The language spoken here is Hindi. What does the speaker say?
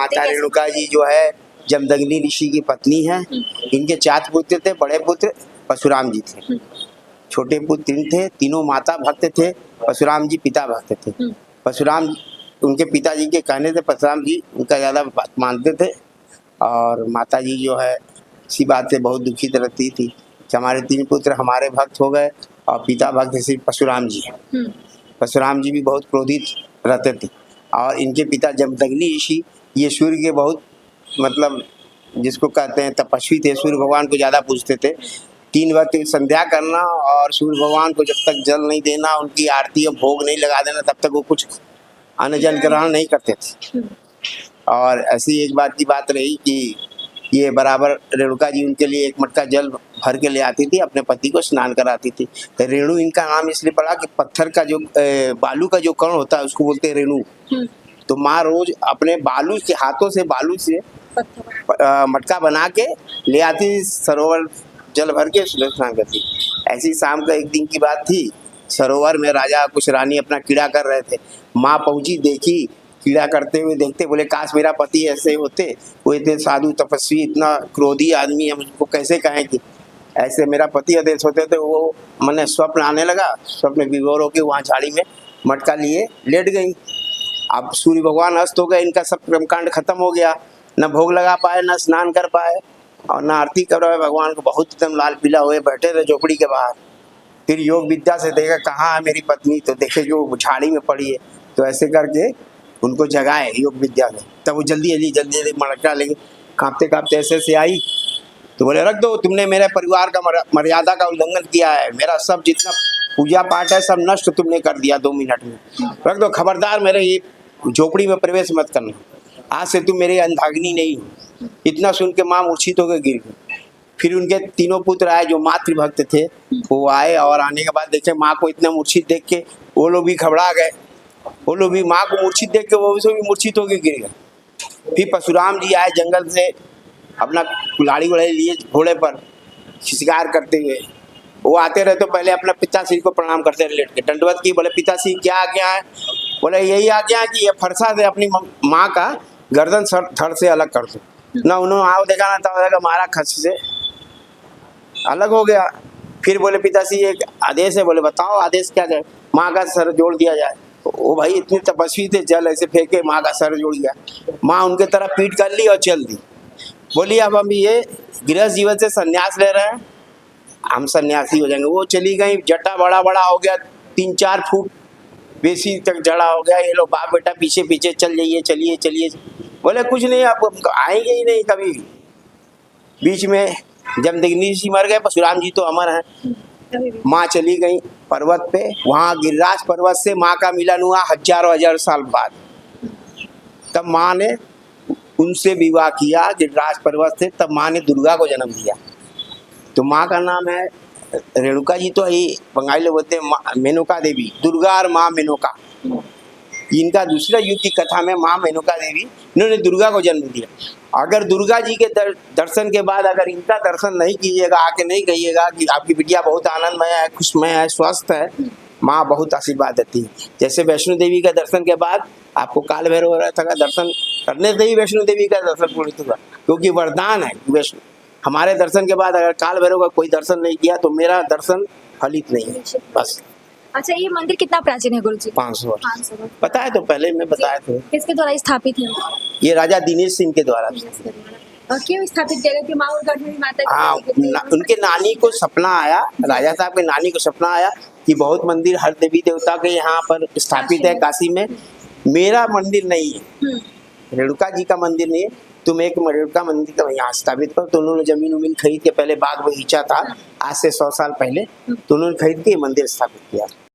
माता रेणुका जी जो है जमदग्नि ऋषि की पत्नी है। इनके 4 पुत्र थे। बड़े पुत्र परशुराम जी थे, छोटे पुत्र 3 थे। तीनों माता भक्त थे, परशुराम जी पिता भक्त थे। परशुराम उनके पिताजी के कहने से परशुराम जी उनका ज़्यादा बात मानते थे, और माता जी जो है इसी बात से बहुत दुखित रहती थी कि हमारे 3 पुत्र हमारे भक्त हो गए और पिता भक्त सिर्फ परशुराम जी हैं। परशुराम जी भी बहुत क्रोधित रहते थे, और इनके पिता जमदग्नि ऋषि ये सूर्य के बहुत मतलब जिसको कहते हैं तपस्वी थे, सूर्य भगवान को ज़्यादा पूजते थे। 3 वक्त संध्या करना और सूर्य भगवान को जब तक जल नहीं देना, उनकी आरती और भोग नहीं लगा देना, तब तक वो कुछ अन्न जल ग्रहण नहीं करते थे। और ऐसी एक बात की बात रही कि ये बराबर रेणुका जी उनके लिए 1 मटका जल भर के ले आती थी, अपने पति को स्नान कराती थी। तो रेणु इनका नाम इसलिए पड़ा कि पत्थर का जो बालू का जो कण होता है उसको बोलते हैं रेणु। तो माँ रोज अपने बालू के हाथों से बालू से मटका बना के ले आती, सरोवर जल भर के स्नान करती। ऐसी शाम का एक दिन की बात थी, सरोवर में राजा कुछ रानी अपना कीड़ा कर रहे थे। माँ पहुंची, देखी कीड़ा करते हुए, देखते बोले काश मेरा पति ऐसे होते, वो इतने साधु तपस्वी इतना क्रोधी आदमी, हम उसको कैसे कहें कि ऐसे मेरा पति आदेश होते। तो वो मैंने स्वप्न आने लगा, स्वप्न विभोर होकर वहाँ झाड़ी में मटका लिए लेट गई। अब सूर्य भगवान अस्त हो गए, इनका सब कर्मकांड खत्म हो गया, न भोग लगा पाए, न स्नान कर पाए और न आरती कर पाए भगवान को। बहुत एकदम लाल पीला हुए बैठे रहे झोपड़ी के बाहर। फिर योग विद्या से देखा कहाँ है मेरी पत्नी, तो देखे जो झाड़ी में पड़ी है। तो ऐसे करके उनको जगाए योग विद्या में, तब वो जल्दी मटका लेके कांपते कांपते ऐसे से आई। तो बोले रख दो, तुमने मेरे परिवार का मर्यादा का उल्लंघन किया है, मेरा सब जितना पूजा पाठ है सब नष्ट तुमने कर दिया 2 मिनट में। रख दो, खबरदार मेरे ये झोपड़ी में प्रवेश मत करना, आज से तुम मेरे अंधाग्नि नहीं हो। इतना सुन के माँ मूर्छित होकर गिर गई। फिर उनके 3 पुत्र आए जो मातृभक्त थे, वो आए और आने के बाद देखे माँ को इतना मूर्छित देख के वो लोग भी घबरा गए। वो लोग भी माँ को मूर्छित देख के वो भी मूर्छित होकर गिर गए। फिर परशुराम जी आए जंगल से अपना कुल्हाड़ी वुल्हाड़ी लिए घोड़े पर शिकार करते हुए। वो आते रहे तो पहले अपना पिताश्री को प्रणाम करते रहे, लेट के दंडवत की। बोले पिताश्री क्या आज्ञा है? बोले यही आज्ञा है कि ये फरसा से अपनी माँ का गर्दन धड़ से अलग कर दो। ना उन्होंने आओ देखा ना तब मारा खस से अलग हो गया। फिर बोले पिताश्री एक आदेश है। बोले बताओ आदेश क्या जाए? माँ का सर जोड़ दिया जाए। वो भाई इतने तपस्वी थे, जल ऐसे फेंके माँ का सर जोड़ गया। माँ उनके तरफ पीठ कर ली और चल दी। बोली अब हम ये गृहस्थ जीवन से संन्यास ले रहे हैं, हम सन्यासी हो जाएंगे। वो चली गई, जटा बड़ा बड़ा हो गया, 3-4 फुट बेसी तक जड़ा हो गया। ये लोग बाप बेटा पीछे पीछे चल जाइए, चलिए चलिए। बोले कुछ नहीं, आप आएंगे ही नहीं कभी। बीच में जमदग्नि ऋषि मर गए, परशुराम जी तो अमर हैं। माँ चली गई पर्वत पे, वहाँ गिरिराज पर्वत से माँ का मिलन हुआ हजारों हजार साल बाद। तब माँ ने उनसे विवाह किया गिरिराज पर्वत से, तब माँ ने दुर्गा को जन्म दिया। तो माँ का नाम है रेणुका जी। तो ये बंगाली लोग बोलते हैं मेनका देवी, दुर्गा और माँ मेनका। इनका दूसरा युग की कथा में माँ मेनका देवी इन्होंने दुर्गा को जन्म दिया। अगर दुर्गा जी के दर्शन के बाद अगर इनका दर्शन नहीं कीजिएगा, आके नहीं कहिएगा कि आपकी बिटिया बहुत आनंदमय है, खुशमय है, स्वस्थ है, माँ बहुत आशीर्वाद देती है। जैसे वैष्णो देवी का दर्शन के बाद आपको काल भैरव का दर्शन करने से ही वैष्णो देवी का दर्शन पूर्ण हुआ, क्योंकि वरदान है वैष्णो। हमारे दर्शन के बाद अगर काल भैरव का कोई दर्शन नहीं किया तो मेरा दर्शन फलित नहीं है, बस। अच्छा, ये मंदिर कितना प्राचीन है गुरुजी? 500 वर्ष। पता है, तो पहले मैं बताया था। किसके द्वारा स्थापित है? ये राजा दिनेश सिंह के द्वारा। और क्यों स्थापित किया गया? कि माँ माता हाँ, उनके नानी को सपना आया, राजा साहब के नानी को सपना आया कि बहुत मंदिर हर देवी देवता के यहाँ पर स्थापित है काशी में, मेरा मंदिर नहीं है, रेणुका जी का मंदिर नहीं है, तुम एक रेणुका मंदिर का यहाँ स्थापित करो। तो उन्होंने जमीन उमीन खरीद के, पहले बाग बगीचा था आज से 100 साल पहले, तो उन्होंने खरीद के मंदिर स्थापित किया।